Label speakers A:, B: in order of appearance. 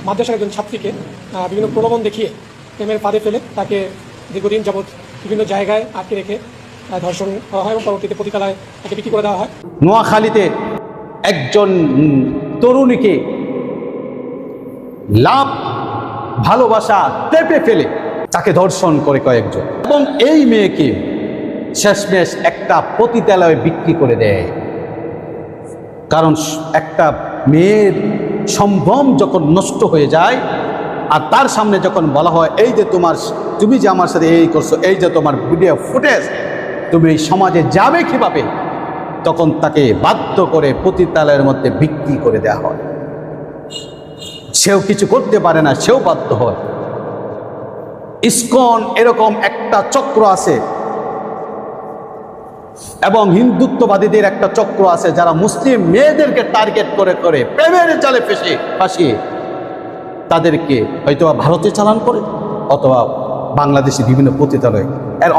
A: মাদ্রাসার একজন ছাত্রীকে বিভিন্ন প্রলোভন দেখিয়ে প্রেমের ফাঁদে ফেলে তাকে দীর্ঘদিন যাবৎ বিভিন্ন জায়গায় আটকে রেখে ধর্ষণ করা হয় এবং পরবর্তীতে পতিতালয়ে তাকে বিক্রি করে দেওয়া হয়।
B: নোয়াখালীতে একজন তরুণীকে লাভ ভালোবাসা টেপে ফেলে তাকে ধর্ষণ করে কয়েকজন, এবং এই মেয়েকে শেষমেশ একটা পতিতালয়ে বিক্রি করে দেয়। কারণ একটা মেয়ের সম্ভ্রম যখন নষ্ট হয়ে যায় আর তার সামনে যখন বলা হয় এই যে তুমি যে আমার সাথে এই করছো, এই যে তোমার ভিডিও ফুটেজ, তুমি এই সমাজে যাবে কিভাবে, তখন তাকে বাধ্য করে পতিতালয়ের মধ্যে বিক্রি করে দেওয়া হয়। সেও কিছু করতে পারে না, সেও বাধ্য হয়। ইসকন এরকম একটা চক্র আছে এবং হিন্দুত্ববাদীদের একটা চক্র আছে যারা মুসলিম মেয়েদেরকে টার্গেট করে করে প্রেমের জালে ফাঁসিয়ে তাদেরকে হয়তো ভারতে চালান করে অথবা বাংলাদেশে বিভিন্ন পতিতালয়ে। এর